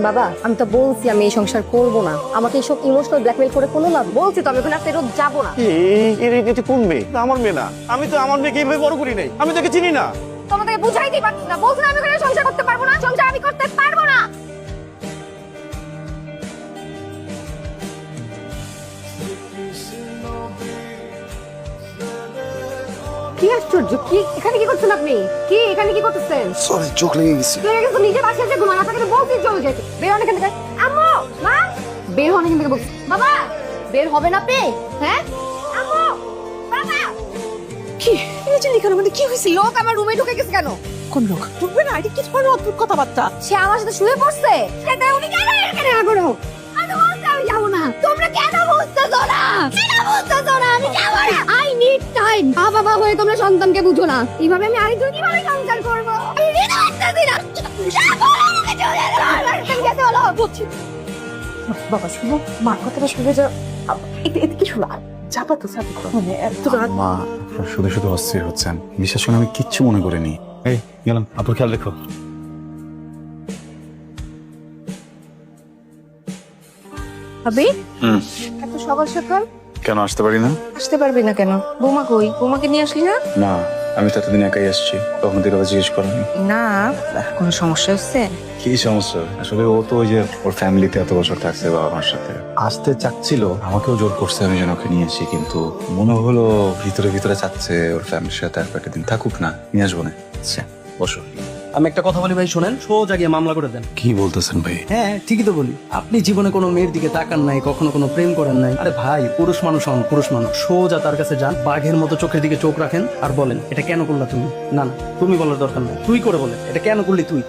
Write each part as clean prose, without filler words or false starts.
বাবা আমি তো বলছি আমি এই সংসার করব না, আমাকে এইসব ইমোশনাল ব্ল্যাকমেল করে কোনো লাভ, বলছি তো আমি ওখানে ফেরত যাবো না। এটা কোন মেয়ে? আমার মেয়ে না। আমি তো আমার মেয়েকে এইভাবে বড় করি নাই, আমি তোকে চিনি না। তোমাদেরকে বুঝাইতেই পারছি না, বলছি না আমি ওখানে সংসার করতে পারবো না, সংসার আমি করতে পারবো না। কি আশ্চর্য, কি এখানে কি করছেন আপনি? কি এখানে কি করতেছেন? সরি, চোখ লেগে গেছে। তুই গেছো নিজে বাসায় যে ঘুমান, আপনাকে তো বলছি চলে যেতে। বের হন এখান থেকে। আম্মু, মা, বের হন এখান থেকে বলছি। বাবা, বের হবেন আপনি? হ্যাঁ? আম্মু, বাবা। কি? এই যে লিখানো মানে কি হয়েছে? লোক আমার রুমে ঢুকে গেছে কেন? কোন লোক ঢুকবে না? এটা কি ধরনের অদ্ভুত কথাবার্তা? সে আমার সাথে শুয়ে পড়ছে। সেটা উনি কেন এখানে আগ্রহ? আমি তো বলছি আমি যাবো না। তোমরা কেন বুঝতেছো না? কেন বুঝতেছো না? আমি যাবো না। I need time. বাবা হয়ে তোমরা সন্তানকে বুঝো না। এইভাবে আমি আরেকজন কিভাবে সংসার করবো? আমি নিতে পারতেছি না। যাবো না, আমাকে চলে যেতে হবে। তুমি যেতে হলো। বলছি বাবা শুনো, মার কথাটা শুনে যা। এতে কি শোনা যাবা তো সাথে মানে এত রাত। মা শুধু শুধু অস্থির হচ্ছেন, বিশ্বাস করে আমি কিচ্ছু মনে করিনি। এই গেলাম, আপুর খেয়াল রেখো। ভাবি, এত সকাল সকাল কেন আসতে পারি না? আসতে পারবি না কেন? বৌমা কই? বৌমাকে নিয়ে আসলি না? না, আমি তো এতদিন একাই আসছি, তখন থেকে আবার জিজ্ঞেস করেনি। না, কোনো সমস্যা হচ্ছে? কি সমস্যা? আসলে ও তো ওই যে ওর ফ্যামিলিতে এত বছর থাকছে বাবা মার সাথে, আসতে চাচ্ছিল, আমাকেও জোর করছে আমি যেন ওকে নিয়ে আসি, কিন্তু মনে হলো ভিতরে ভিতরে চাচ্ছে ওর ফ্যামিলির সাথে আর কয়েকটা দিন থাকুক না, নিয়ে আসবো না। আচ্ছা বসো। আমি একটা কথা বলি ভাই, শোনেন, সোজা গিয়ে মামলা করে দেন। কি বলতেছেন ভাই? হ্যাঁ ঠিকই তো বলি। আপনি জীবনে কোনো মেয়ের দিকে তাকান নাই, কখনো কোনো প্রেম করেন নাই। আরে ভাই, পুরুষ মানুষ হন, পুরুষ মানুষ। সোজা তার কাছে যান, বাঘের মতো চোখের দিকে চোখ রাখেন আর বলেন, এটা কেন করলা তুমি? না না, তুমি বলার দরকার নাই, তুই করে বলেন, এটা কেন করলি তুই?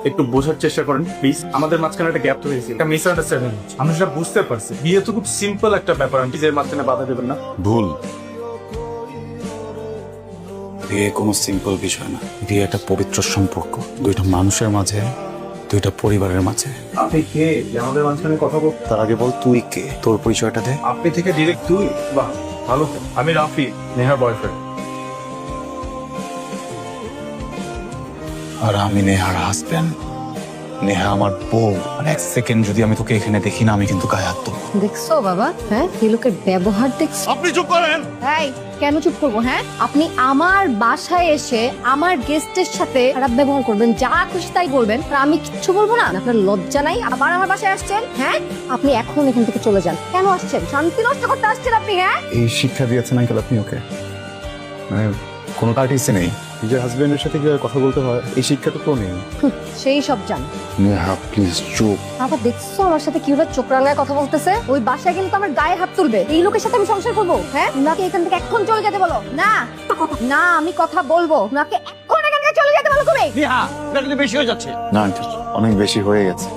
একটু বোঝার চেষ্টা করেন প্লিজ। আমাদের মাঝখানে একটা গ্যাপ তৈরি হয়েছে, একটা মিসআন্ডারস্ট্যান্ডিং। আমি সেটা বুঝতে পারছি, বিয়ে তো খুব সিম্পল একটা ব্যাপার, আন্টি, যে মাঝখানে বাধা দেবেন না। ভুল। বিয়ে কোনো সিম্পল বিষয় না, বিয়ে একটা পবিত্র সম্পর্ক, দুইটা মানুষের মাঝে, দুইটা পরিবারের মাঝে। আপনি কে যে আমাদের মাঝখানে কথা বল? তার আগে বল তুই কে, তোর পরিচয়টা দে। আপনি থেকে ডিরেক্ট তুই? বাহ, ভালো তো। আমি রাফি, নেহার বয়ফ্রেন্ড। আর আমি নেহার হাজবেন্ড। নেহা আমার বউ। আর এক সেকেন্ড যদি আমি তোকে এখানে দেখি না, আমি কিন্তু গায়ে হাত দেবো। দেখছো বাবা? হ্যাঁ, এই লোকের ব্যবহার দেখছো? আপনি চুপ করেন। এই, কেন চুপ করবো? হ্যাঁ, আপনি আমার বাসায় এসে আমার গেস্টের সাথে খারাপ ব্যবহার করবেন, যা খুশি তাই বলবেন, আর আমি কিচ্ছু বলবো না? আপনার লজ্জা নাই? আবার আমার বাসায় আসছেন? হ্যাঁ, আপনি এখন এখান থেকে চলে যান। কেন আসছেন? শান্তি নষ্ট করতে আসছেন আপনি? হ্যাঁ, এই শিক্ষা দিয়েছেন আঙ্কেল আপনি ওকে? মানে কোনো কার্টিসে নেই, নিজের হাজবেন্ডের সাথে কিভাবে কথা বলতে হয় এই শিক্ষাটা তো নেই। সেই সব জান। নেহা প্লিজ চুপ। বাবা দেখছো আমার সাথে কিভাবে চোখ রাঙায় কথা বলতেছে? ওই বাসায় গেলে তো আমার গায়ে হাত তুলবে। এই লোকের সাথে আমি সংসার করবো? হ্যাঁ, উনাকে এখান থেকে এখন চলে যেতে বলো। না না, আমি কথা বলবো, উনাকে এখন এখান থেকে চলে যেতে বলো। তুমি হ্যাঁ, এটা কিন্তু বেশি হয়ে যাচ্ছে। না আঙ্কেল, অনেক বেশি হয়ে গেছে।